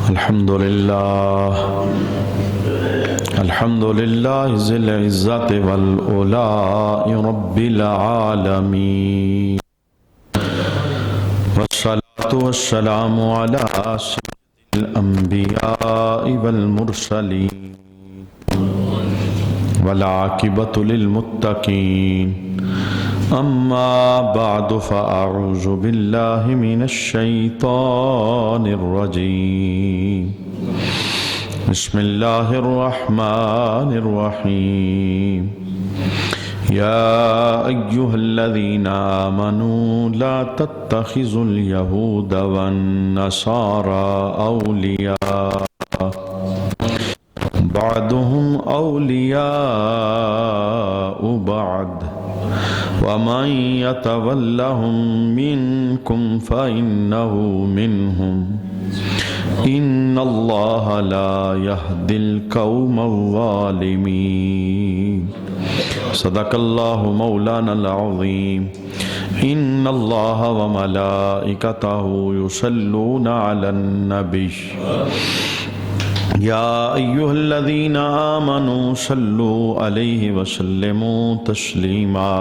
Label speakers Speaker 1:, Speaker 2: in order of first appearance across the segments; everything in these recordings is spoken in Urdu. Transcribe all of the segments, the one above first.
Speaker 1: الحمد لله ذي العزة والعلاء رب العالمين، والصلاة والسلام على سيد الأنبياء والمرسلين والعاقبة للمتقين. أما بعد فأعوذ بالله من الشيطان الرجيم. بسم الله الرحمن الرحيم. يا أيها الذين آمنوا لا تتخذوا اليهود والنصارى أولياء بعضهم أولياء بعض ومن يتولهم منكم فإنه منهم إن الله لا يهدي القوم الظالمين. صدق الله مولانا العظيم. إن الله وملائكته يصلون على النبي يا أيها الذين آمنوا صلوا عليه وسلموا تسليما.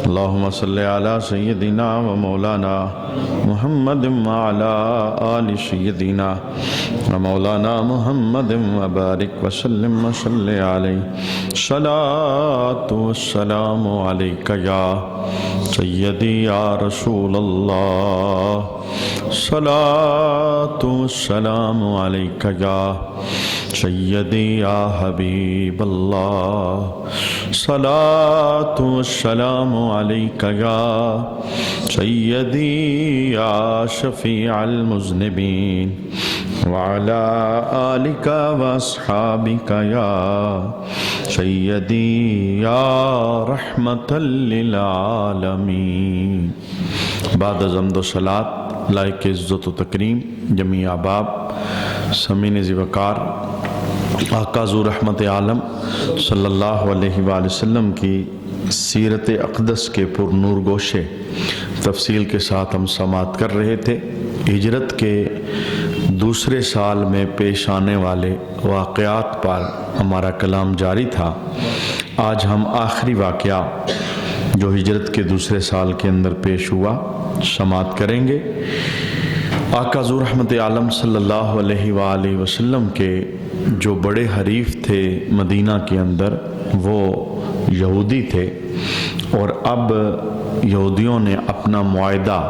Speaker 1: اللهم صل على سيدنا ومولانا محمد وعلى آل سيدنا ومولانا محمد وبارك وسلم وصل عليه. صلاة والسلام عليك يا سيدي يا رسول الله. صلاة والسلام عليك يا سيدي يا حبيب الله. صلاة والسلام عليك يا سيدي يا شفيع المذنبين وعلى آلك وأصحابك يا سيدي يا رحمة للعالمین. بعد از حمد و صلاۃ لائق عزت و تکریم جمیع احباب سمین ذی وقار آقا ذو رحمت عالم صلی اللہ علیہ وآلہ وسلم کی سیرت اقدس کے پر نور گوشے تفصیل کے ساتھ ہم سماعت کر رہے تھے. ہجرت کے دوسرے سال میں پیش آنے والے واقعات پر ہمارا کلام جاری تھا. آج ہم آخری واقعہ جو ہجرت کے دوسرے سال کے اندر پیش ہوا سماعت کریں گے. آقا ذو رحمت عالم صلی اللہ علیہ وآلہ وسلم کے جو بڑے حریف تھے مدینہ کے اندر وہ یہودی تھے، اور اب یہودیوں نے اپنا معاہدہ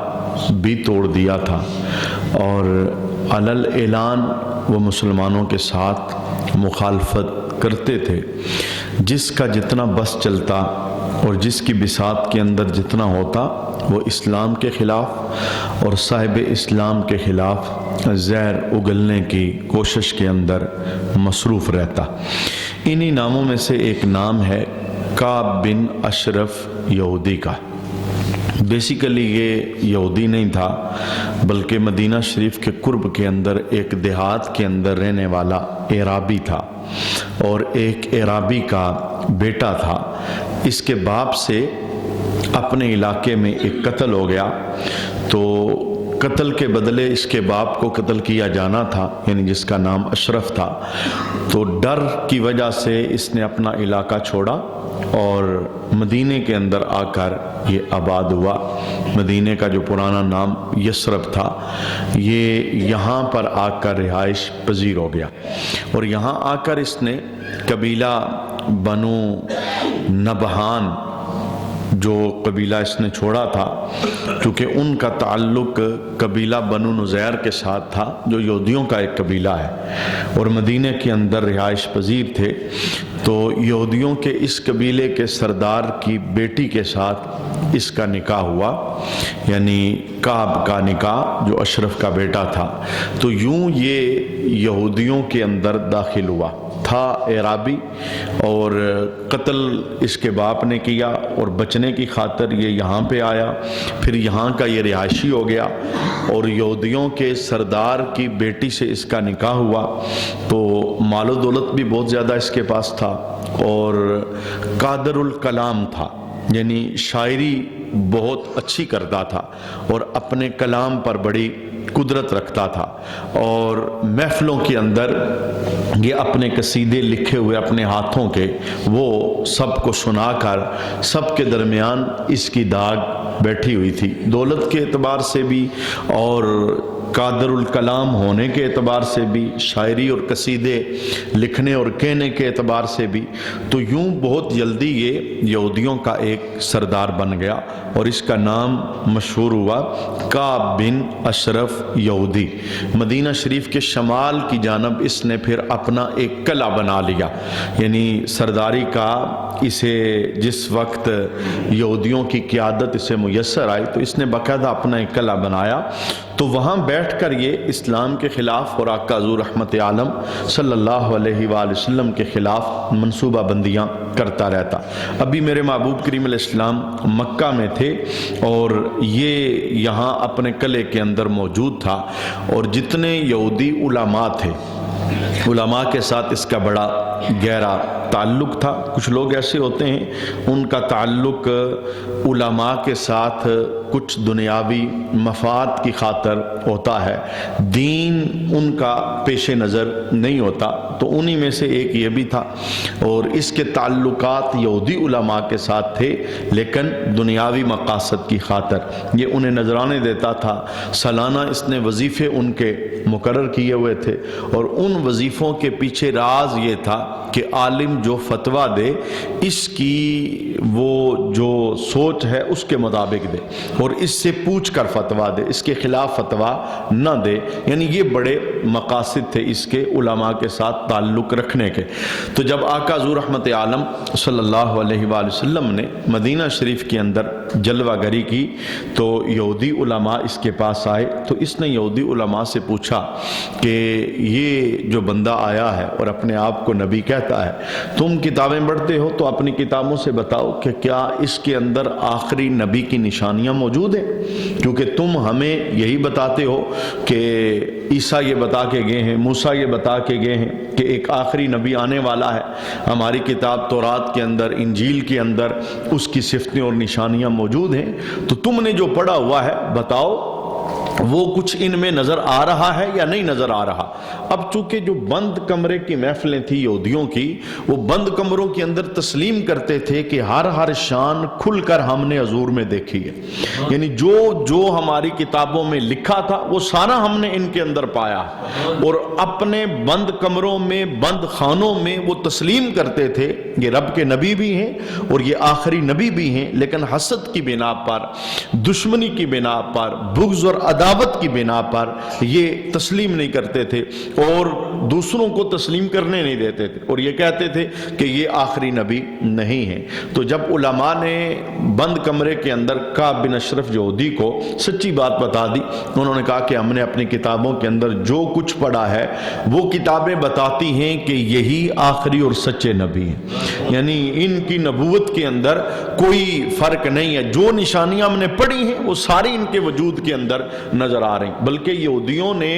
Speaker 1: بھی توڑ دیا تھا اور علل اعلان وہ مسلمانوں کے ساتھ مخالفت کرتے تھے. جس کا جتنا بس چلتا اور جس کی بساط کے اندر جتنا ہوتا وہ اسلام کے خلاف اور صاحب اسلام کے خلاف زہر اگلنے کی کوشش کے اندر مصروف رہتا. انہی ناموں میں سے ایک نام ہے کعب بن اشرف یہودی کا. بیسیکلی یہ یہودی نہیں تھا بلکہ مدینہ شریف کے قرب کے اندر ایک دیہات کے اندر رہنے والا اعرابی تھا، اور ایک اعرابی کا بیٹا تھا. اس کے باپ سے اپنے علاقے میں ایک قتل ہو گیا، تو قتل کے بدلے اس کے باپ کو قتل کیا جانا تھا، یعنی جس کا نام اشرف تھا. تو ڈر کی وجہ سے اس نے اپنا علاقہ چھوڑا اور مدینے کے اندر آ کر یہ آباد ہوا. مدینے کا جو پرانا نام یثرب تھا یہ یہاں پر آ کر رہائش پذیر ہو گیا، اور یہاں آ کر اس نے قبیلہ بنو نبہان جو قبیلہ اس نے چھوڑا تھا، کیونکہ ان کا تعلق قبیلہ بنو نزیر کے ساتھ تھا جو یہودیوں کا ایک قبیلہ ہے، اور مدینہ کے اندر رہائش پذیر تھے. تو یہودیوں کے اس قبیلے کے سردار کی بیٹی کے ساتھ اس کا نکاح ہوا، یعنی کعب کا نکاح جو اشرف کا بیٹا تھا. تو یوں یہ یہودیوں کے اندر داخل ہوا. تھا اعرابی اور قتل اس کے باپ نے کیا، اور بچنے کی خاطر یہ یہاں پہ آیا. پھر یہاں کا یہ رہائشی ہو گیا، اور یہودیوں کے سردار کی بیٹی سے اس کا نکاح ہوا. تو مال و دولت بھی بہت زیادہ اس کے پاس تھا، اور قادر الکلام تھا، یعنی شاعری بہت اچھی کرتا تھا اور اپنے کلام پر بڑی قدرت رکھتا تھا، اور محفلوں کے اندر یہ اپنے قصیدے لکھے ہوئے اپنے ہاتھوں کے وہ سب کو سنا کر سب کے درمیان اس کی داغ بیٹھی ہوئی تھی، دولت کے اعتبار سے بھی اور قادر الکلام ہونے کے اعتبار سے بھی، شاعری اور قصیدے لکھنے اور کہنے کے اعتبار سے بھی۔ تو یوں بہت جلدی یہ یہودیوں کا ایک سردار بن گیا اور اس کا نام مشہور ہوا کعب بن اشرف یہودی۔ مدینہ شریف کے شمال کی جانب اس نے پھر اپنا ایک قلعہ بنا لیا، یعنی سرداری کا اسے جس وقت یہودیوں کی قیادت اسے میسر آئی تو اس نے باقاعدہ اپنا ایک قلعہ بنایا، تو وہاں بیٹھ کر یہ اسلام کے خلاف اور آقا حضور رحمت عالم صلی اللہ علیہ وآلہ وسلم کے خلاف منصوبہ بندیاں کرتا رہتا۔ ابھی میرے محبوب کریم علیہ السلام مکہ میں تھے اور یہ یہاں اپنے قلعے کے اندر موجود تھا، اور جتنے یہودی علماء تھے، علماء کے ساتھ اس کا بڑا گہرا تعلق تھا۔ کچھ لوگ ایسے ہوتے ہیں ان کا تعلق علماء کے ساتھ کچھ دنیاوی مفاد کی خاطر ہوتا ہے، دین ان کا پیش نظر نہیں ہوتا، تو انہی میں سے ایک یہ بھی تھا، اور اس کے تعلقات یہودی علماء کے ساتھ تھے لیکن دنیاوی مقاصد کی خاطر یہ انہیں نذرانے دیتا تھا۔ سالانہ اس نے وظیفے ان کے مقرر کیے ہوئے تھے، اور ان وظیفوں کے پیچھے راز یہ تھا کہ عالم جو فتویٰ دے اس کی وہ جو سوچ ہے اس کے مطابق دے، اور اس سے پوچھ کر فتویٰ دے، اس کے خلاف فتویٰ نہ دے، یعنی یہ بڑے مقاصد تھے اس کے علماء کے ساتھ تعلق رکھنے کے۔ تو جب آقا حضور رحمت عالم صلی اللہ علیہ وآلہ وسلم نے مدینہ شریف کے اندر جلوہ گری کی تو یہودی علماء اس کے پاس آئے، تو اس نے یہودی علماء سے پوچھا کہ یہ جو بندہ آیا ہے اور اپنے آپ کو نبی کہتا ہے، تم کتابیں پڑھتے ہو تو اپنی کتابوں سے بتاؤ کہ کیا اس کے اندر آخری نبی کی نشانیاں موجود ہیں، کیونکہ تم ہمیں یہی بتاتے ہو کہ عیسیٰ یہ بتا کے گئے ہیں، موسیٰ یہ بتا کے گئے ہیں کہ ایک آخری نبی آنے والا ہے، ہماری کتاب تورات کے اندر، انجیل کے اندر اس کی صفتیں اور نشانیاں موجود ہیں، تو تم نے جو پڑھا ہوا ہے بتاؤ وہ کچھ ان میں نظر آ رہا ہے یا نہیں نظر آ رہا۔ اب چونکہ جو بند کمرے کی محفلیں تھی یہودیوں کی، وہ بند کمروں کے اندر تسلیم کرتے تھے کہ ہر شان کھل کر ہم نے حضور میں دیکھی ہے، یعنی جو ہماری کتابوں میں لکھا تھا وہ سارا ہم نے ان کے اندر پایا، اور اپنے بند کمروں میں، بند خانوں میں وہ تسلیم کرتے تھے یہ رب کے نبی بھی ہیں اور یہ آخری نبی بھی ہیں، لیکن حسد کی بنا پر، دشمنی کی بنا پر، بغض اور عداوت کی بنا پر یہ تسلیم نہیں کرتے تھے اور دوسروں کو تسلیم کرنے نہیں دیتے تھے، اور یہ کہتے تھے کہ یہ آخری نبی نہیں ہے۔ تو جب علماء نے بند کمرے کے اندر کعب بن اشرف یہودی کو سچی بات بتا دی، انہوں نے کہا کہ ہم نے اپنی کتابوں کے اندر جو کچھ پڑھا ہے وہ کتابیں بتاتی ہیں کہ یہی آخری اور سچے نبی ہیں، یعنی ان کی نبوت کے اندر کوئی فرق نہیں ہے، جو نشانیاں ہم نے پڑھی ہیں وہ ساری ان کے وجود کے اندر نظر آ رہی، بلکہ یہودیوں نے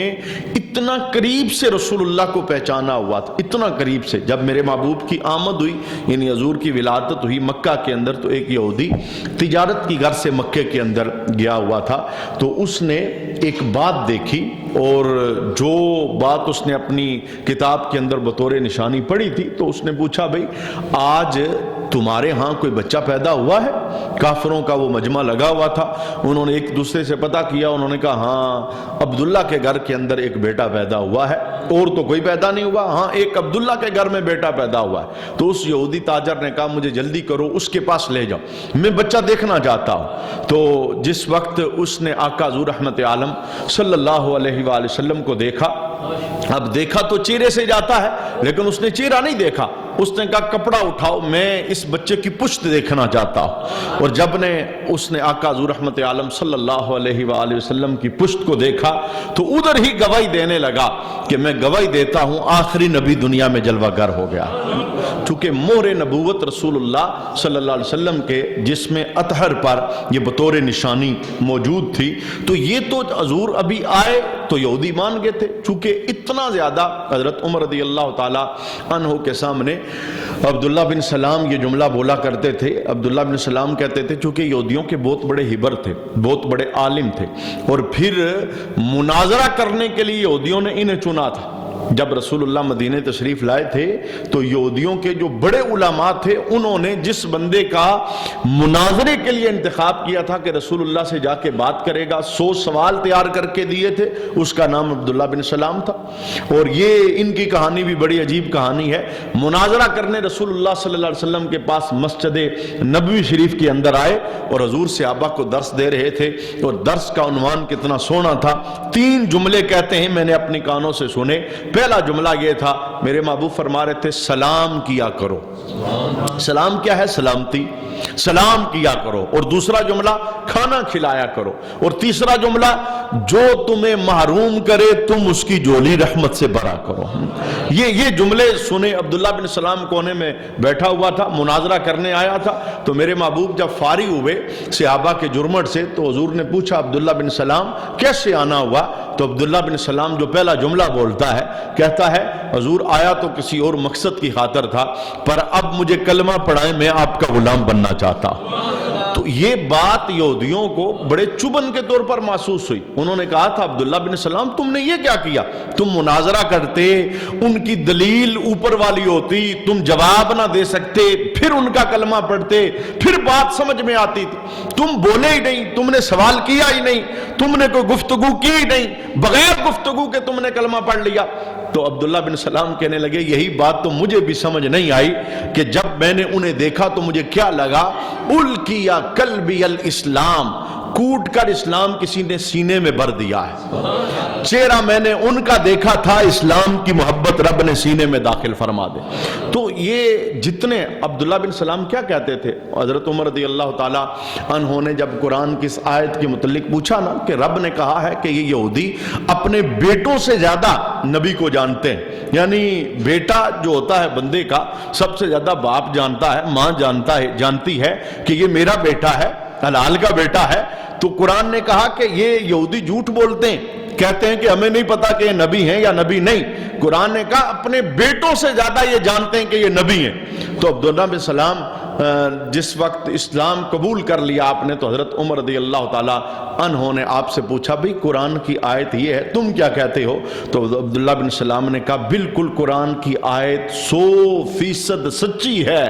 Speaker 1: اتنا قریب سے رسول اللہ کو پہچانا ہوا تھا، اتنا قریب سے۔ جب میرے محبوب کی آمد ہوئی، یعنی حضور کی ولادت ہوئی مکہ کے اندر، تو ایک یہودی تجارت کی غرض سے مکے کے اندر گیا ہوا تھا، تو اس نے ایک بات دیکھی، اور جو بات اس نے اپنی کتاب کے اندر بطور نشانی پڑھی تھی، تو اس نے پوچھا بھئی آج تمہارے ہاں کوئی بچہ پیدا ہوا ہے؟ کافروں کا وہ مجمع لگا ہوا تھا، انہوں نے ایک دوسرے سے پتہ کیا، انہوں نے کہا ہاں عبداللہ کے گھر کے اندر ایک بیٹا پیدا ہوا ہے، اور تو کوئی پیدا نہیں ہوا، ہاں ایک عبداللہ کے گھر میں بیٹا پیدا ہوا ہے۔ تو اس یہودی تاجر نے کہا مجھے جلدی کرو، اس کے پاس لے جاؤ، میں بچہ دیکھنا چاہتا ہوں۔ تو جس وقت اس نے آقا حضور رحمت عالم صلی اللہ علیہ وآلہ وسلم کو دیکھا، اب دیکھا تو چہرے سے جاتا ہے لیکن اس نے چہرہ نہیں دیکھا، اس نے کہا کپڑا اٹھاؤ، میں اس بچے کی پشت دیکھنا چاہتا ہوں۔ اور جب اس نے آقا حضور رحمت عالم صلی اللہ علیہ وآلہ وسلم کی پشت کو دیکھا تو ادھر ہی گواہی دینے لگا کہ میں گواہی دیتا ہوں آخری نبی دنیا میں جلوہ گر ہو گیا، چونکہ مہر نبوت رسول اللہ صلی اللہ علیہ وسلم کے جسم اطہر پر یہ بطور نشانی موجود تھی۔ تو یہ تو حضور ابھی آئے تو یہودی مان گئے تھے. چونکہ اتنا زیادہ حضرت عمر رضی اللہ تعالی عنہ کے سامنے عبداللہ بن سلام یہ جملہ بولا کرتے تھے. عبداللہ بن سلام کہتے تھے چونکہ یہودیوں کے بہت بڑے ہبر تھے, بہت بڑے عالم تھے, اور پھر مناظرہ کرنے کے لیے یہودیوں نے انہیں چنا تھا. جب رسول اللہ مدینہ تشریف لائے تھے تو یہودیوں کے جو بڑے علماء تھے انہوں نے جس بندے کا مناظرے کے لیے انتخاب کیا تھا کہ رسول اللہ سے جا کے بات کرے گا, 100 سوال تیار کر کے دیے تھے, اس کا نام عبداللہ بن سلام تھا. اور یہ ان کی کہانی بھی بڑی عجیب کہانی ہے. مناظرہ کرنے رسول اللہ صلی اللہ علیہ وسلم کے پاس مسجد نبوی شریف کے اندر آئے اور حضور صحابہ کو درس دے رہے تھے, اور درس کا عنوان کتنا سونا تھا. 3 جملے کہتے ہیں میں نے اپنی کانوں سے سنے. پہلا جملہ یہ تھا, میرے محبوب فرما رہے تھے سلام کیا کرو. سلام کیا ہے؟ سلامتی. سلام کیا کرو. اور دوسرا جملہ کھانا کھلایا کرو. اور تیسرا جملہ جو تمہیں محروم کرے تم اس کی جھولی رحمت سے بھرا کرو. یہ جملے سنے. عبداللہ بن سلام کونے میں بیٹھا ہوا تھا, مناظرہ کرنے آیا تھا. تو میرے محبوب جب فارغ ہوئے صحابہ کے جرمٹ سے تو حضور نے پوچھا عبداللہ بن سلام کیسے آنا ہوا؟ تو عبداللہ بن سلام جو پہلا جملہ بولتا ہے کہتا ہے حضور آیا تو کسی اور مقصد کی خاطر تھا, پر اب مجھے کلمہ پڑھائیں, میں آپ کا غلام بننا چاہتا. تو یہ بات یہودیوں کو بڑے چبن کے طور پر محسوس ہوئی. انہوں نے کہا تھا عبداللہ بن سلام تم نے یہ کیا کیا؟ تم مناظرہ کرتے, ان کی دلیل اوپر والی ہوتی, تم جواب نہ دے سکتے, پھر ان کا کلمہ پڑھتے, پھر بات سمجھ میں آتی تھی. تم بولے ہی نہیں, تم نے سوال کیا ہی نہیں, تم نے کوئی گفتگو کی ہی نہیں, بغیر گفتگو کے تم نے کلمہ پڑھ لیا. تو عبداللہ بن سلام کہنے لگے یہی بات تو مجھے بھی سمجھ نہیں آئی کہ جب میں نے انہیں دیکھا تو مجھے کیا لگا, الکیا قلبی الاسلام, کوٹ کر اسلام کسی نے سینے میں بھر دیا ہے. چہرہ میں نے ان کا دیکھا تھا, اسلام کی محبت رب نے سینے میں داخل فرما دے. تو یہ جتنے عبداللہ بن سلام کیا کہتے تھے, حضرت عمر رضی اللہ تعالی عنہ نے جب قرآن کی اس آیت کے متعلق پوچھا نا کہ رب نے کہا ہے کہ یہ یہودی اپنے بیٹوں سے زیادہ نبی کو جانتے ہیں. یعنی بیٹا جو ہوتا ہے بندے کا سب سے زیادہ باپ جانتا ہے, ماں جانتی ہے کہ یہ میرا بیٹا ہے, حلال کا بیٹا ہے. تو قرآن نے کہا کہ یہ یہودی جھوٹ بولتے ہیں, کہتے ہیں کہ ہمیں نہیں پتا کہ یہ نبی ہیں یا نبی نہیں. قرآن نے کہا اپنے بیٹوں سے زیادہ یہ جانتے ہیں کہ یہ نبی ہیں. تو عبداللہ بن سلام جس وقت اسلام قبول کر لیا آپ نے تو حضرت عمر رضی اللہ تعالی عنہ نے آپ سے پوچھا بھئی قرآن کی آیت یہ ہے, تم کیا کہتے ہو؟ تو عبداللہ بن سلام نے کہا بالکل قرآن کی آیت 100% سچی ہے.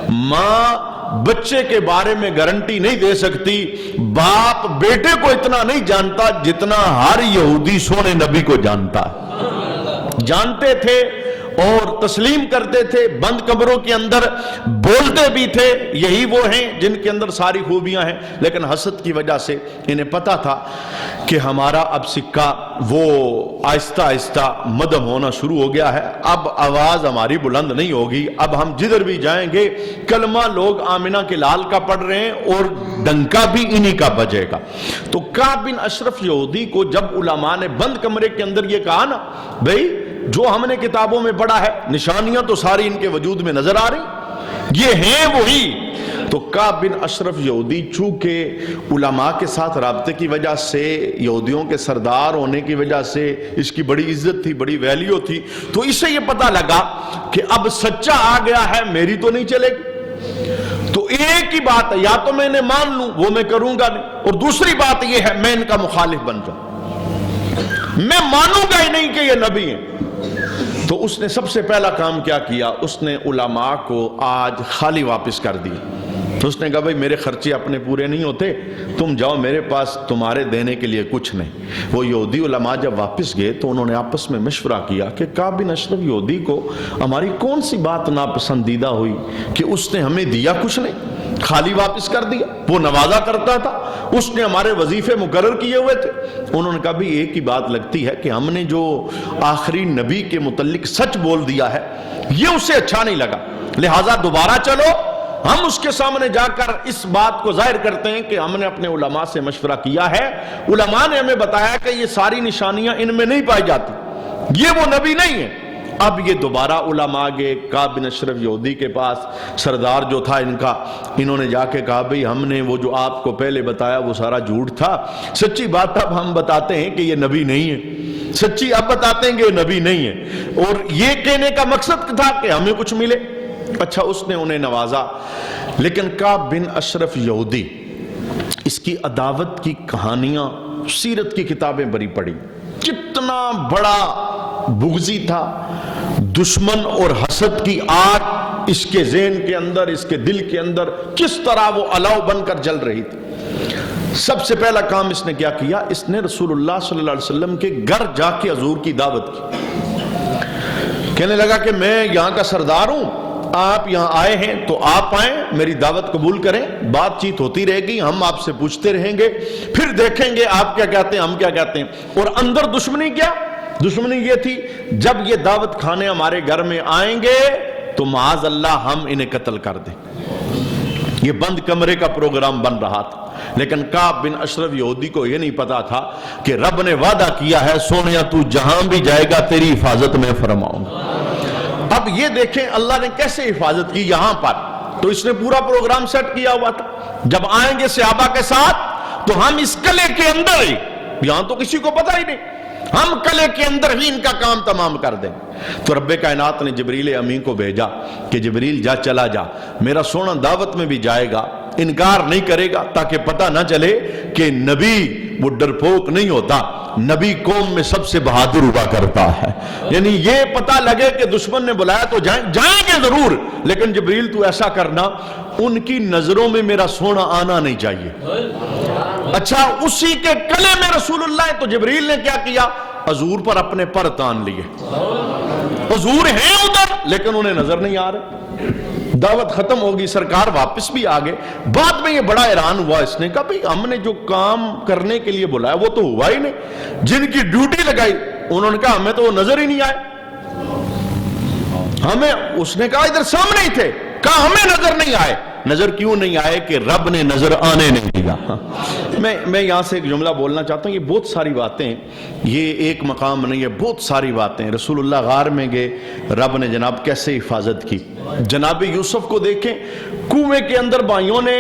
Speaker 1: ماں بچے کے بارے میں گارنٹی نہیں دے سکتی, باپ بیٹے کو اتنا نہیں جانتا جتنا ہر یہودی سونے نبی کو جانتا ہے. جانتے تھے اور تسلیم کرتے تھے, بند کمروں کے اندر بولتے بھی تھے یہی وہ ہیں جن کے اندر ساری خوبیاں ہیں, لیکن حسد کی وجہ سے انہیں پتا تھا کہ ہمارا اب سکہ وہ آہستہ آہستہ مدھم ہونا شروع ہو گیا ہے, اب آواز ہماری بلند نہیں ہوگی, اب ہم جدھر بھی جائیں گے کلمہ لوگ آمنہ کے لال کا پڑھ رہے ہیں اور ڈنکا بھی انہی کا بجے گا. تو کعب بن اشرف یہودی کو جب علماء نے بند کمرے کے اندر یہ کہا نا بھئی جو ہم نے کتابوں میں پڑھا ہے نشانیاں تو ساری ان کے وجود میں نظر آ رہی, یہ ہیں وہی. تو کعب بن اشرف یہودی چونکہ علماء کے ساتھ رابطے کی وجہ سے, یہودیوں کے سردار ہونے کی وجہ سے اس کی بڑی عزت تھی, بڑی ویلیو تھی, تو اسے یہ پتا لگا کہ اب سچا آ گیا ہے, میری تو نہیں چلے گی. تو ایک ہی بات ہے, یا تو میں نے مان لوں وہ میں کروں گا نہیں, اور دوسری بات یہ ہے میں ان کا مخالف بن جاؤں, میں مانوں گا ہی نہیں کہ یہ نبی ہیں. تو اس نے سب سے پہلا کام کیا کیا, اس نے علماء کو آج خالی واپس کر دی. تو اس نے کہا بھئی میرے خرچے اپنے پورے نہیں ہوتے, تم جاؤ, میرے پاس تمہارے دینے کے لیے کچھ نہیں. وہ یہودی علماء جب واپس گئے تو انہوں نے آپس میں مشورہ کیا کہ کعب بن اشرف یہودی کو ہماری کون سی بات ناپسندیدہ ہوئی کہ اس نے ہمیں دیا کچھ نہیں, خالی واپس کر دیا. وہ نوازا کرتا تھا, اس نے ہمارے وظیفے مقرر کیے ہوئے تھے. انہوں نے کہا بھی ایک ہی بات لگتی ہے کہ ہم نے جو آخری نبی کے متعلق سچ بول دیا ہے یہ اسے اچھا نہیں لگا, لہٰذا دوبارہ چلو ہم اس کے سامنے جا کر اس بات کو ظاہر کرتے ہیں کہ ہم نے اپنے علماء سے مشورہ کیا ہے, علماء نے ہمیں بتایا کہ یہ ساری نشانیاں ان میں نہیں پائی جاتی, یہ وہ نبی نہیں ہے. اب یہ دوبارہ علماء گئے کعب بن اشرف یہودی کے پاس، سردار جو تھا ان کا، انہوں نے جا کے کہا بھئی ہم نے وہ جو آپ کو پہلے بتایا وہ سارا جھوٹ تھا، سچی بات اب ہم بتاتے ہیں کہ یہ نبی نہیں ہے، سچی اب بتاتے ہیں کہ یہ نبی نہیں ہے، اور یہ کہنے کا مقصد تھا کہ ہمیں کچھ ملے۔ اچھا اس نے انہیں نوازا، لیکن کعب بن اشرف یہودی، اس کی عداوت کی کہانیاں سیرت کی کتابیں بری پڑی، کتنا بڑا بغضی تھا، دشمن اور حسد کی آگ اس کے ذہن کے اندر، اس کے دل کے اندر کس طرح وہ الاؤ بن کر جل رہی تھی۔ سب سے پہلا کام اس نے کیا کیا، اس نے رسول اللہ صلی اللہ علیہ وسلم کے گھر جا کے حضور کی دعوت کی، کہنے لگا کہ میں یہاں کا سردار ہوں، آپ یہاں آئے ہیں تو آپ آئیں، میری دعوت قبول کریں، بات چیت ہوتی رہے گی، ہم آپ سے پوچھتے رہیں گے، پھر دیکھیں گے آپ کیا کہتے ہیں ہم کیا کہتے ہیں۔ اور اندر دشمنی کیا، دشمنی یہ تھی جب یہ دعوت کھانے ہمارے گھر میں آئیں گے تو معاذ اللہ ہم انہیں قتل کر دیں۔ یہ بند کمرے کا پروگرام بن رہا تھا، لیکن کعب بن اشرف یہودی کو یہ نہیں پتا تھا کہ رب نے وعدہ کیا ہے سونیا تو جہاں بھی جائے گا تیری حفاظت میں فرماؤں گا۔ اب یہ دیکھیں اللہ نے کیسے حفاظت کی یہاں پر، تو اس نے پورا پروگرام سیٹ کیا ہوا تھا، جب آئیں گے صحابہ کے ساتھ تو ہم اس قلعے کے اندر ہی، یہاں تو کسی کو پتہ ہی نہیں، ہم قلعے کے اندر ہی ان کا کام تمام کر دیں۔ تو رب کائنات نے جبریل امین کو بھیجا کہ جبریل جا، چلا جا، میرا سونا دعوت میں بھی جائے گا، انکار نہیں کرے گا، تاکہ پتہ نہ چلے کہ نبی وہ ڈرپوک نہیں ہوتا، نبی قوم میں سب سے بہادر ہوا کرتا ہے، یعنی یہ پتہ لگے کہ دشمن نے بلایا تو جائیں گے ضرور، لیکن جبریل تو ایسا کرنا ان کی نظروں میں میرا سونا آنا نہیں چاہیے۔ اچھا اسی کے قلعے میں رسول اللہ ہے، تو جبریل نے کیا کیا، حضور پر اپنے پر تان لیے، حضور ہیں ادھر لیکن انہیں نظر نہیں آ رہے۔ دعوت ختم ہوگی، سرکار واپس بھی آگئے، بعد میں یہ بڑا حیران ہوا، اس نے کہا بھئی ہم نے جو کام کرنے کے لیے بلایا وہ تو ہوا ہی نہیں، جن کی ڈیوٹی لگائی انہوں نے کہا ہمیں تو وہ نظر ہی نہیں آئے، ہمیں، اس نے کہا ادھر سامنے ہی تھے، کہا ہمیں نظر نہیں آئے۔ نظر کیوں نہیں آئے کہ رب نے نظر آنے نہیں دیا۔ میں یہاں سے ایک جملہ بولنا چاہتا ہوں، یہ بہت ساری باتیں، یہ ایک مقام نہیں ہے، بہت ساری باتیں۔ رسول اللہ غار میں گئے، رب نے جناب کیسے حفاظت کی۔ جناب یوسف کو دیکھیں، کنویں کے اندر بھائیوں نے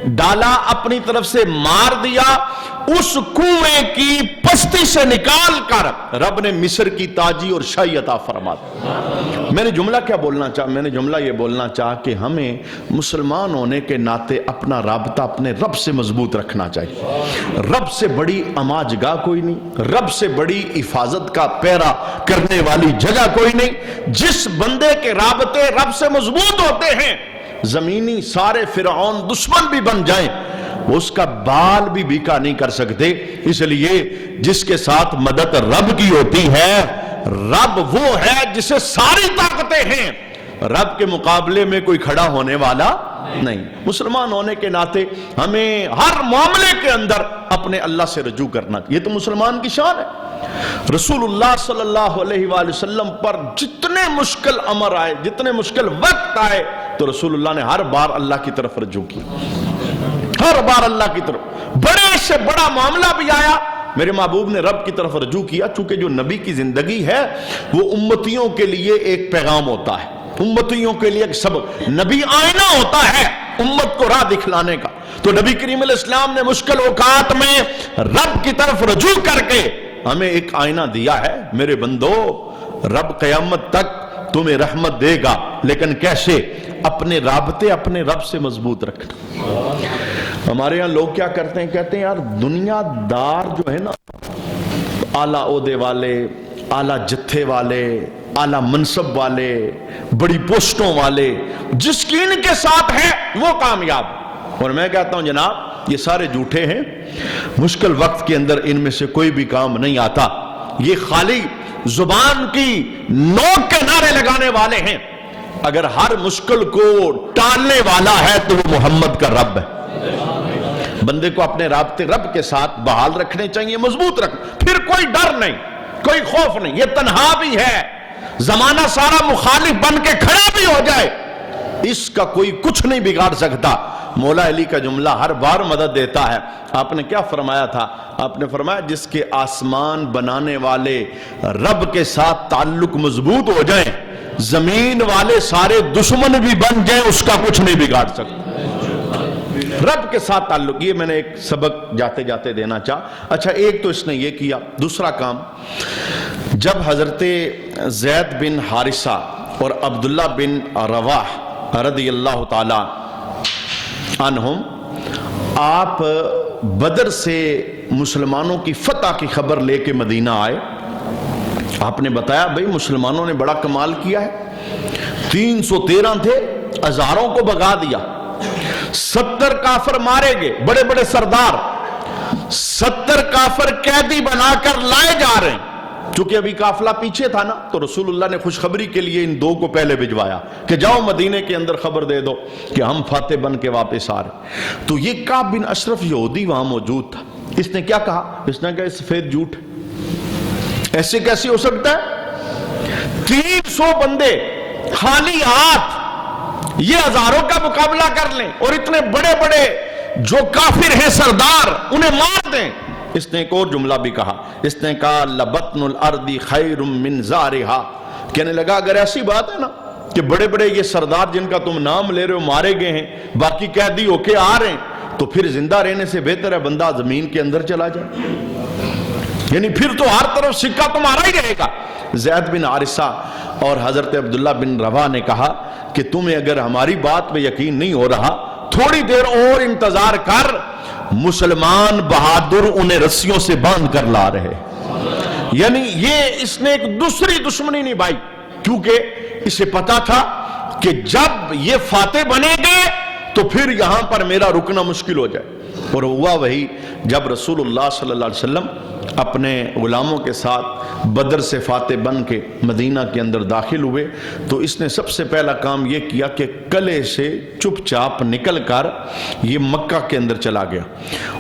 Speaker 1: ڈالا، اپنی طرف سے مار دیا، اس کنویں کی پستی سے نکال کر رب نے مصر کی تاجی اور شاہی عطا فرما دی۔ میں نے جملہ کیا بولنا چاہا، میں نے جملہ یہ بولنا چاہا کہ ہمیں مسلمان ہونے کے ناطے اپنا رابطہ اپنے رب سے مضبوط رکھنا چاہیے۔ رب سے بڑی اماجگاہ کوئی نہیں، رب سے بڑی حفاظت کا پیرا کرنے والی جگہ کوئی نہیں۔ جس بندے کے رابطے رب سے مضبوط ہوتے ہیں، زمینی سارے فرعون دشمن بھی بن جائیں، اس کا بال بھی بیکا نہیں کر سکتے۔ اس لیے جس کے ساتھ مدد رب کی ہوتی ہے، رب وہ ہے جسے ساری طاقتیں ہیں، رب کے مقابلے میں کوئی کھڑا ہونے والا نہیں۔ مسلمان ہونے کے ناطے ہمیں ہر معاملے کے اندر اپنے اللہ سے رجوع کرنا، یہ تو مسلمان کی شان ہے۔ رسول اللہ صلی اللہ علیہ وآلہ وسلم پر جتنے مشکل امر آئے، جتنے مشکل وقت آئے، تو رسول اللہ نے ہر بار اللہ کی طرف رجوع کی، ہر بار اللہ کی طرف۔ بڑے سے بڑا معاملہ بھی آیا، میرے محبوب نے رب کی طرف رجوع کیا، چونکہ جو نبی کی زندگی ہے وہ امتیوں کے لیے ایک پیغام ہوتا ہے، امتیوں کے لیے ایک سبق، نبی آئینہ ہوتا ہے امت کو راہ دکھلانے کا۔ تو نبی کریم علیہ السلام نے مشکل اوقات میں رب کی طرف رجوع کر کے ہمیں ایک آئینہ دیا ہے، میرے بندو رب قیامت تک تمہیں رحمت دے گا، لیکن کیسے؟ اپنے رابطے اپنے رب سے مضبوط رکھنا۔ ہمارے ہاں لوگ کیا کرتے ہیں، کہتے ہیں یار دنیا دار جو ہے نا، اعلیٰ عہدے والے، اعلیٰ جتھے والے، اعلیٰ منصب والے، بڑی پوسٹوں والے، جس کی ان کے ساتھ ہے وہ کامیاب۔ اور میں کہتا ہوں جناب یہ سارے جھوٹے ہیں، مشکل وقت کے اندر ان میں سے کوئی بھی کام نہیں آتا، یہ خالی زبان کی نوک کے نعرے لگانے والے ہیں۔ اگر ہر مشکل کو ٹالنے والا ہے تو وہ محمد کا رب ہے۔ بندے کو اپنے رابطے رب کے ساتھ بحال رکھنے چاہیے، مضبوط رکھ، پھر کوئی ڈر نہیں، کوئی خوف نہیں۔ یہ تنہا بھی ہے، زمانہ سارا مخالف بن کے کھڑا بھی ہو جائے، اس کا کوئی کچھ نہیں بگاڑ سکتا۔ مولا علی کا جملہ ہر بار مدد دیتا ہے. آپ نے کیا فرمایا تھا؟ آپ نے فرمایا جس کے آسمان بنانے والے رب کے ساتھ تعلق مضبوط ہو جائیں، زمین والے سارے دشمن بھی بن جائیں، اس کا کچھ نہیں بگاڑ سکتا. رب کے ساتھ تعلق. یہ میں نے ایک سبق جاتے جاتے دینا چاہا. اچھا، ایک تو اس نے یہ کیا. دوسرا کام، جب حضرت زید بن حارثہ اور عبداللہ بن رواح رضی اللہ تعالی عنہم آپ بدر سے مسلمانوں کی فتح کی خبر لے کے مدینہ آئے، آپ نے بتایا بھئی مسلمانوں نے بڑا کمال کیا ہے، 313 تھے، ہزاروں کو بھگا دیا، 70 کافر مارے گئے، بڑے بڑے سردار 70 کافر قیدی بنا کر لائے جا رہے ہیں. چونکہ ابھی قافلہ پیچھے تھا نا، تو رسول اللہ نے خوشخبری کے لیے ان دو کو پہلے بھجوایا کہ جاؤ مدینے کے اندر خبر دے دو کہ ہم فاتح بن کے واپس آ رہے. تو یہ کعب بن اشرف یہودی وہاں موجود تھا. اس نے کیا کہا؟ اس نے کہا سفید جھوٹ، ایسے کیسے ہو سکتا ہے؟ 300 بندے خالی ہاتھ یہ ہزاروں کا مقابلہ کر لیں، اور اتنے بڑے بڑے جو کافر ہیں سردار انہیں مار دیں. اس نے ایک اور جملہ بھی کہا. اس نے کہا لبطن الارض خیر من زارہا. کہنے لگا اگر ایسی بات ہے نا کہ بڑے بڑے یہ سردار جن کا تم نام لے رہے ہو مارے گئے ہیں، باقی قیدی ہو کے آ رہے ہیں، تو پھر زندہ رہنے سے بہتر ہے بندہ زمین کے اندر چلا جائے. یعنی پھر تو ہر طرف سکہ تمہارا ہی رہے گا. زید بن حارثہ اور حضرت عبداللہ بن رواح نے کہا کہ تمہیں اگر ہماری بات پہ یقین نہیں ہو رہا، تھوڑی دیر اور انتظار کر، مسلمان بہادر انہیں رسیوں سے باندھ کر لا رہے. یعنی یہ اس نے ایک دوسری دشمنی نبھائی، کیونکہ اسے پتا تھا کہ جب یہ فاتح بنے گے تو پھر یہاں پر میرا رکنا مشکل ہو جائے. اور ہوا وہی، جب رسول اللہ صلی اللہ علیہ وسلم اپنے غلاموں کے ساتھ بدر سے فاتح بن کے مدینہ کے اندر داخل ہوئے، تو اس نے سب سے پہلا کام یہ کیا کہ قلعے سے چپ چاپ نکل کر یہ مکہ کے اندر چلا گیا.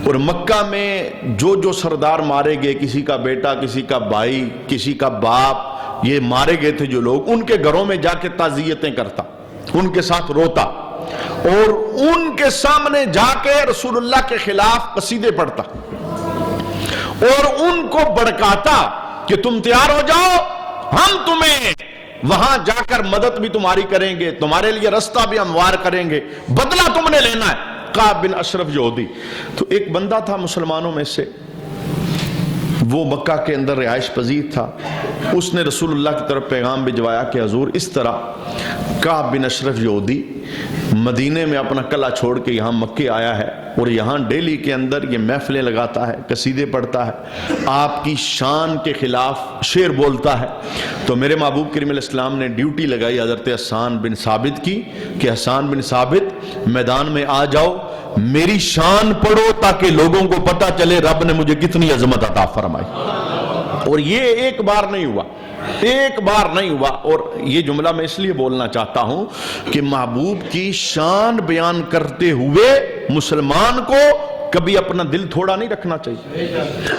Speaker 1: اور مکہ میں جو سردار مارے گئے، کسی کا بیٹا، کسی کا بھائی، کسی کا باپ، یہ مارے گئے تھے جو لوگ، ان کے گھروں میں جا کے تعزیتیں کرتا، ان کے ساتھ روتا، اور ان کے سامنے جا کے رسول اللہ کے خلاف قصیدے پڑھتا، اور ان کو بڑکاتا کہ تم تیار ہو جاؤ، ہم تمہیں وہاں جا کر مدد بھی تمہاری کریں گے، تمہارے لیے رستہ بھی ہموار کریں گے، بدلہ تم نے لینا ہے. کعب بن اشرف یہودی. تو ایک بندہ تھا مسلمانوں میں سے، وہ مکہ کے اندر رہائش پذیر تھا. اس نے رسول اللہ کی طرف پیغام بھجوایا کہ حضور اس طرح کعب بن اشرف یہودی مدینے میں اپنا قلعہ چھوڑ کے یہاں مکے آیا ہے، اور یہاں ڈیلی کے اندر یہ محفلیں لگاتا ہے، قصیدے پڑھتا ہے، آپ کی شان کے خلاف شعر بولتا ہے. تو میرے محبوب کریم علیہ السلام نے ڈیوٹی لگائی حضرت حسان بن ثابت کی کہ حسان بن ثابت میدان میں آ جاؤ، میری شان پڑھو تاکہ لوگوں کو پتہ چلے رب نے مجھے کتنی عظمت عطا فرمائی. اور یہ ایک بار نہیں ہوا، ایک بار نہیں ہوا. اور یہ جملہ میں اس لیے بولنا چاہتا ہوں کہ محبوب کی شان بیان کرتے ہوئے مسلمان کو کبھی اپنا دل تھوڑا نہیں رکھنا چاہیے.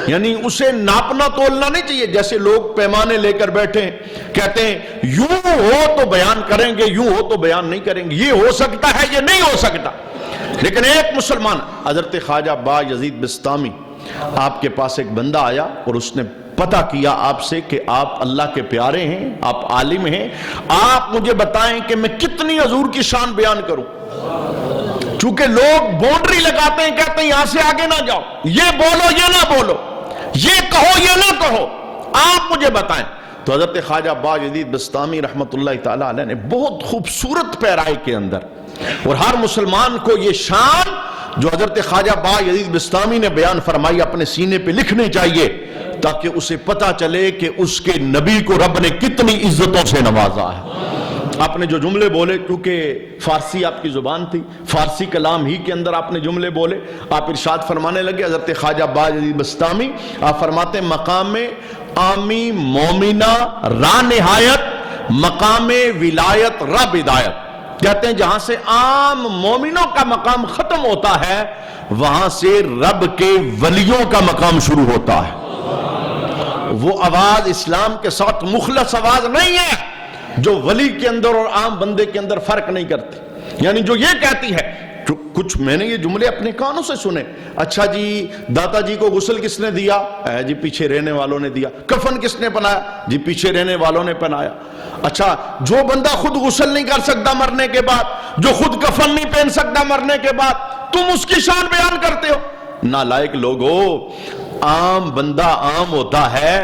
Speaker 1: یعنی اسے ناپنا تولنا نہیں چاہیے. جیسے لوگ پیمانے لے کر بیٹھے ہیں، کہتے ہیں یوں ہو تو بیان کریں گے، یوں ہو تو بیان نہیں کریں گے، یہ ہو سکتا ہے، یہ نہیں ہو سکتا. لیکن ایک مسلمان حضرت خواجہ با یزید بسطامی، آپ کے پاس ایک بندہ آیا اور اس نے پتہ کیا آپ سے کہ آپ اللہ کے پیارے ہیں، آپ عالم ہیں، آپ مجھے بتائیں کہ میں کتنی حضور کی شان بیان کروں. چونکہ لوگ باؤنڈری لگاتے ہیں، کہتے ہیں یہاں سے آگے نہ جاؤ، یہ بولو یہ نہ بولو، یہ کہو یہ نہ کہو، آپ مجھے بتائیں. تو حضرت خواجہ با یزید بسطامی رحمت اللہ تعالی علیہ نے بہت خوبصورت پیرائی کے اندر، اور ہر مسلمان کو یہ شان جو حضرت خواجہ با یزید بسطامی نے بیان فرمائی اپنے سینے پہ لکھنی چاہیے، تاکہ اسے پتا چلے کہ اس کے نبی کو رب نے کتنی عزتوں سے نوازا ہے. آپ نے جو جملے بولے، کیونکہ فارسی آپ کی زبان تھی، فارسی کلام ہی کے اندر آپ نے جملے بولے، آپ ارشاد فرمانے لگے. حضرت خواجہ با یزید بسطامی آپ فرماتے ہیں مقام عامی مومنہ را نہایت، مقام ولایت را بدایت. کہتے ہیں جہاں سے عام مومنوں کا مقام ختم ہوتا ہے، وہاں سے رب کے ولیوں کا مقام شروع ہوتا ہے. وہ آواز اسلام کے ساتھ مخلص آواز نہیں ہے جو ولی کے اندر اور عام بندے کے اندر فرق نہیں کرتی. یعنی جو یہ کہتی ہے کچھ میں نے یہ جملے اپنے کانوں سے سنے. اچھا جی داتا جی کو غسل کس نے دیا؟ جی پیچھے رہنے والوں نے دیا. کفن کس نے پہنایا؟ جی پیچھے رہنے والوں نے پہنایا. اچھا جو بندہ خود غسل نہیں کر سکتا مرنے کے بعد, جو خود کفن نہیں پہن سکتا مرنے کے بعد, تم اس کی شان بیان کرتے ہو. نالائق لوگو, عام بندہ عام ہوتا ہے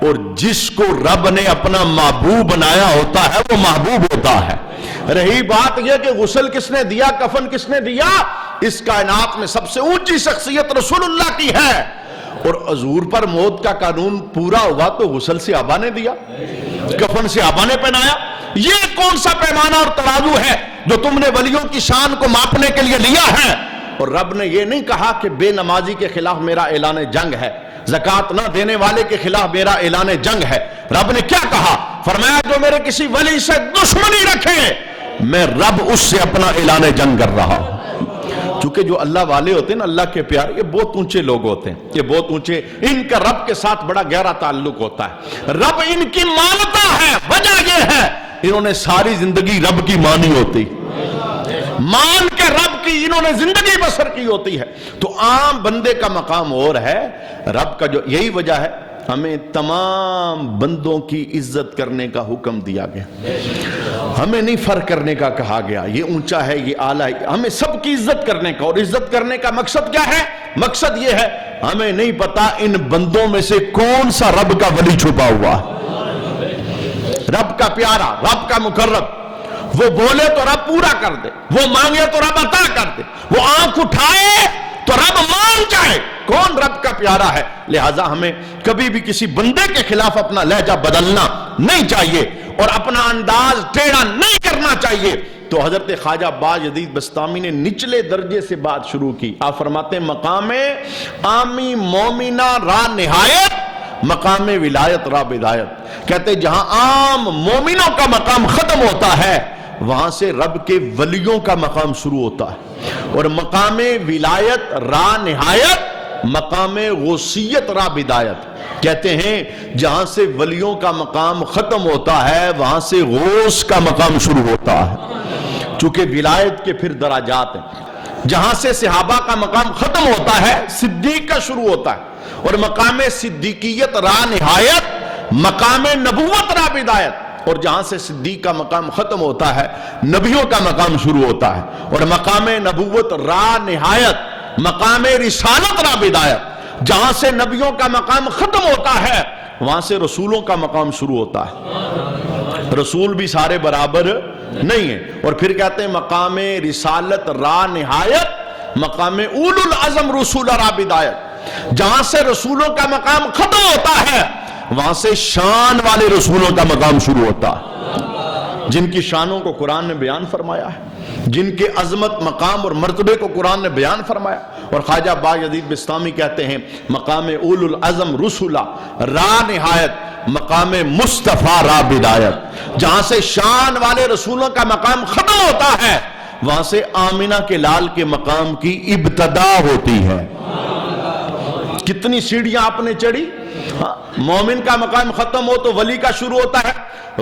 Speaker 1: اور جس کو رب نے اپنا محبوب بنایا ہوتا ہے وہ محبوب ہوتا ہے. رہی بات یہ کہ غسل کس نے دیا, کفن کس نے دیا, اس کائنات میں سب سے اونچی شخصیت رسول اللہ کی ہے. اور حضور پر موت کا قانون پورا ہوا تو غسل سے آبا نے دیا, کفن سے آبا نے پہنایا. یہ کون سا پیمانہ اور ترازو ہے جو تم نے ولیوں کی شان کو ماپنے کے لیے لیا ہے؟ اور رب نے یہ نہیں کہا کہ بے نمازی کے خلاف میرا اعلان جنگ ہے, زکوٰۃ نہ دینے والے کے خلاف میرا اعلان جنگ ہے. رب نے کیا کہا؟ فرمایا جو میرے کسی ولی سے دشمنی رکھے میں رب اس سے اپنا اعلان جنگ کر رہا ہوں. چونکہ جو اللہ والے ہوتے ہیں نا, اللہ کے پیارے, یہ بہت اونچے لوگ ہوتے ہیں, یہ بہت اونچے, ان کا رب کے ساتھ بڑا گہرا تعلق ہوتا ہے. رب ان کی مانتا ہے, وجہ یہ ہے انہوں نے ساری زندگی رب کی مانی ہوتی, مان کے رب کی انہوں نے زندگی بسر کی ہوتی ہے. تو عام بندے کا مقام اور ہے, رب کا جو, یہی وجہ ہے ہمیں تمام بندوں کی عزت کرنے کا حکم دیا گیا, ہمیں نہیں فرق کرنے کا کہا گیا, یہ اونچا ہے یہ اعلیٰ ہے, ہمیں سب کی عزت کرنے کا. اور عزت کرنے کا مقصد کیا ہے؟ مقصد یہ ہے ہمیں نہیں پتا ان بندوں میں سے کون سا رب کا ولی چھپا ہوا ہے, رب کا پیارا, رب کا مقرب. وہ بولے تو رب پورا کر دے, وہ مانگے تو رب عطا کر دے, وہ آنکھ اٹھائے تو رب مان جائے. کون رب کا پیارا ہے؟ لہذا ہمیں کبھی بھی کسی بندے کے خلاف اپنا لہجہ بدلنا نہیں چاہیے اور اپنا انداز ٹیڑھا نہیں کرنا چاہیے. تو حضرت خواجہ باجدید بسطامی نے نچلے درجے سے بات شروع کی. آپ فرماتے ہیں مقام عامی مومنہ را نہایت, مقام ولایت را بدایت. کہتے جہاں عام مومنوں کا مقام ختم ہوتا ہے وہاں سے رب کے ولیوں کا مقام شروع ہوتا ہے. اور مقام ولایت را نہایت, مقام غوثیت را بدایت. کہتے ہیں جہاں سے ولیوں کا مقام ختم ہوتا ہے وہاں سے غوث کا مقام شروع ہوتا ہے. چونکہ ولایت کے پھر درجات ہیں. جہاں سے صحابہ کا مقام ختم ہوتا ہے صدیق کا شروع ہوتا ہے, اور مقام صدیقیت را نہایت, مقام نبوت را بدایت. اور جہاں سے صدیق کا مقام ختم ہوتا ہے نبیوں کا مقام شروع ہوتا ہے, اور مقام نبوت را نہایت, مقام رسالت را بدایت. جہاں سے نبیوں کا مقام ختم ہوتا ہے وہاں سے رسولوں کا مقام شروع ہوتا ہے. رسول بھی سارے برابر نہیں ہیں. اور پھر کہتے ہیں مقام رسالت را نہایت, مقام اول العزم رسول را بدایت. جہاں سے رسولوں کا مقام ختم ہوتا ہے وہاں سے شان والے رسولوں کا مقام شروع ہوتا ہے, جن کی شانوں کو قرآن نے بیان فرمایا ہے, جن کے عظمت مقام اور مرتبے کو قرآن نے بیان فرمایا. اور خواجہ باجدید بسطامی کہتے ہیں مقام اول العزم رسولہ را نہایت, مقام مصطفیٰ را بدایت. جہاں سے شان والے رسولوں کا مقام ختم ہوتا ہے وہاں سے آمنہ کے لال کے مقام کی ابتدا ہوتی ہے. کتنی سیڑھیاں آپ نے چڑھی. مومن کا مقام ختم ہو تو ولی کا شروع ہوتا ہے,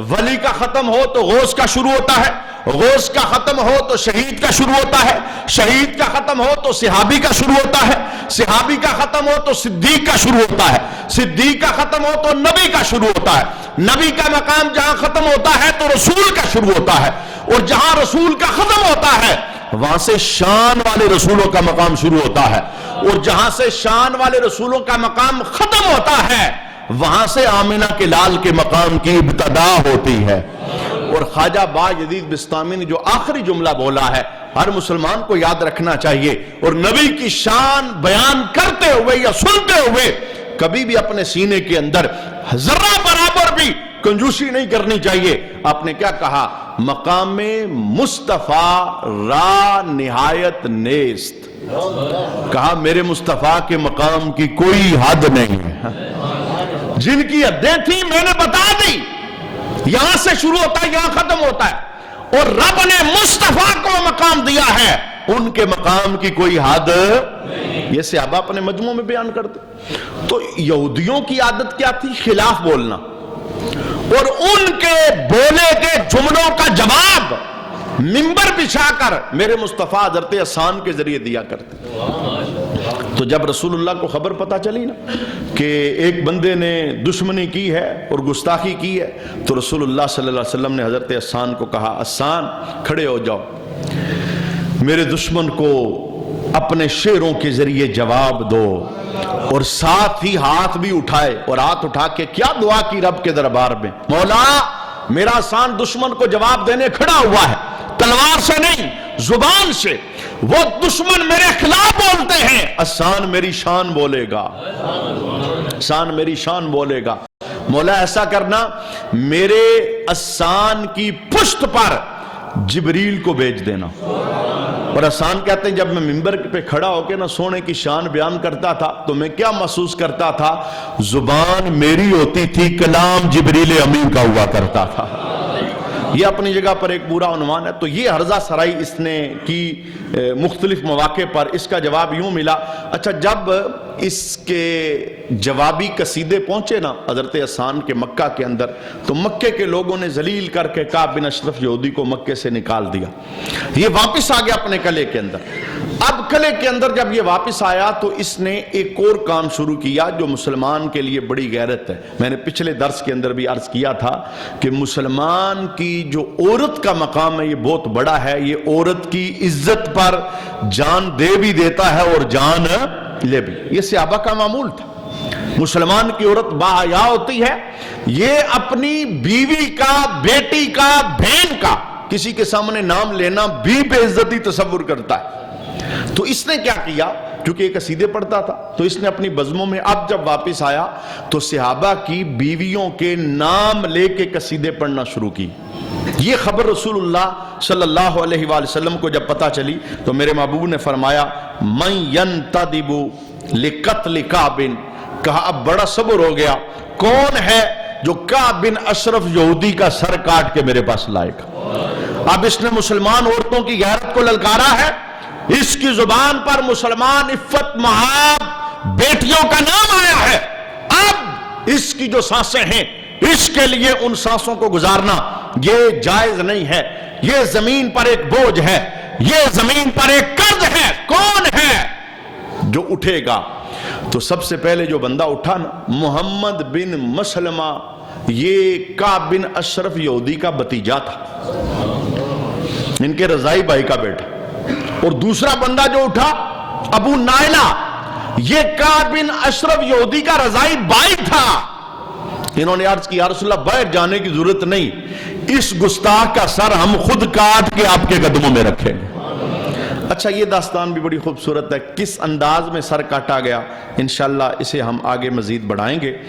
Speaker 1: ولی کا ختم ہو تو غوث کا شروع ہوتا ہے, غوث کا ختم ہو تو شہید کا شروع ہوتا ہے, شہید کا ختم ہو تو صحابی کا شروع ہوتا ہے, صحابی کا ختم ہو تو صدیق کا شروع ہوتا ہے, صدیق کا ختم ہو تو نبی کا شروع ہوتا ہے, نبی کا مقام جہاں ختم ہوتا ہے تو رسول کا شروع ہوتا ہے, اور جہاں رسول کا ختم ہوتا ہے وہاں سے شان والے رسولوں کا مقام شروع ہوتا ہے, اور جہاں سے شان والے رسولوں کا مقام ختم ہوتا ہے وہاں سے آمنہ کے لال کے مقام کی ابتدا ہوتی ہے. اور خواجہ باجدید بسطامی نے جو آخری جملہ بولا ہے ہر مسلمان کو یاد رکھنا چاہیے, اور نبی کی شان بیان کرتے ہوئے یا سنتے ہوئے کبھی بھی اپنے سینے کے اندر ذرہ برابر بھی کنجوسی نہیں کرنی چاہیے. آپ نے کیا کہا؟ مقام مصطفیٰ را نہایت نیست. کہا میرے مصطفیٰ کے مقام کی کوئی حد نہیں ہے. جن کی حدیں تھیں میں نے بتا دی, یہاں سے شروع ہوتا ہے یہاں ختم ہوتا ہے, اور رب نے مصطفیٰ کو مقام دیا ہے ان کے مقام کی کوئی حد. یہ صحابہ اپنے مجموع میں بیان کرتے. تو یہودیوں کی عادت کیا تھی؟ خلاف بولنا, اور ان کے بولے کے جملوں کا جواب منبر بچھا کر میرے مصطفیٰ حضرت حسان کے ذریعے دیا کرتے. تو جب رسول اللہ کو خبر پتا چلی نا کہ ایک بندے نے دشمنی کی ہے اور گستاخی کی ہے، تو رسول اللہ صلی اللہ علیہ وسلم نے حضرت حسان کو کہا، حسان کھڑے ہو جاؤ، میرے دشمن کو اپنے شعروں کے ذریعے جواب دو. اور ساتھ ہی ہاتھ بھی اٹھائے، اور ہاتھ اٹھا کے کیا دعا کی رب کے دربار میں، مولا میرا حسان دشمن کو جواب دینے کھڑا ہوا ہے، تلوار سے نہیں زبان سے. وہ دشمن میرے خلاف بولتے ہیں، حسان میری شان بولے گا، حسان میری شان بولے گا. مولا ایسا کرنا، میرے حسان کی پشت پر جبریل کو بھیج دینا. اور حسان کہتے ہیں جب میں منبر پہ کھڑا ہو کے نا سونے کی شان بیان کرتا تھا تو میں کیا محسوس کرتا تھا، زبان میری ہوتی تھی، کلام جبریل امین کا ہوا کرتا تھا. یہ اپنی جگہ پر ایک پورا عنوان ہے. تو یہ ہرزہ سرائی اس نے کی مختلف مواقع پر. اس کا جواب یوں ملا. اچھا جب اس کے جوابی قصیدے پہنچے نا حضرت حسان کے مکہ کے اندر، تو مکے کے لوگوں نے ذلیل کر کے کعب بن اشرف یہودی کو مکے سے نکال دیا. یہ واپس آ گیا اپنے قلعے کے اندر. اب قلعے کے اندر جب یہ واپس آیا تو اس نے ایک اور کام شروع کیا جو مسلمان کے لیے بڑی غیرت ہے. میں نے پچھلے درس کے اندر بھی عرض کیا تھا کہ مسلمان کی جو عورت کا مقام ہے یہ بہت بڑا ہے. یہ عورت کی عزت پر جان دے بھی دیتا ہے اور جان لے بھی. یہ صحابہ کا معمول تھا. مسلمان کی عورت باحیا ہوتی ہے، یہ اپنی بیوی کا، بیٹی کا، بہن کا کسی کے سامنے نام لینا بھی بے عزتی تصور کرتا ہے. تو اس نے کیا کیا، کیونکہ ایک قصیدے پڑھتا تھا تو اس نے اپنی بزموں میں اب جب واپس آیا تو صحابہ کی بیویوں کے نام لے کے قصیدے پڑھنا شروع کی. یہ خبر رسول اللہ صلی اللہ علیہ وآلہ وسلم کو جب پتا چلی تو میرے محبوب نے فرمایا من ینتدب لقتل کعب، کہا اب بڑا صبر ہو گیا، کون ہے جو کعب بن اشرف یہودی کا سر کاٹ کے میرے پاس لائے گا. اب اس نے مسلمان عورتوں کی غیرت کو للکارا ہے. اس کی زبان پر مسلمان عفت محاب بیٹیوں کا نام آیا ہے. اب اس کی جو سانسیں ہیں اس کے لیے ان سانسوں کو گزارنا یہ جائز نہیں ہے. یہ زمین پر ایک بوجھ ہے، یہ زمین پر ایک قرض ہے. کون ہے جو اٹھے گا؟ تو سب سے پہلے جو بندہ اٹھا نا محمد بن مسلمہ، یہ کعب بن اشرف یہودی کا بھتیجا تھا، ان کے رضائی بھائی کا بیٹا. اور دوسرا بندہ جو اٹھا ابو نائلہ، یہ کعب بن اشرف یہودی کا رضائی بھائی تھا. انہوں نے عرض کی یا رسول اللہ باہر جانے کی ضرورت نہیں، اس گستاخ کا سر ہم خود کاٹ کے آپ کے قدموں میں رکھیں گے. اچھا یہ داستان بھی بڑی خوبصورت ہے، کس انداز میں سر کاٹا گیا انشاءاللہ اسے ہم آگے مزید بڑھائیں گے.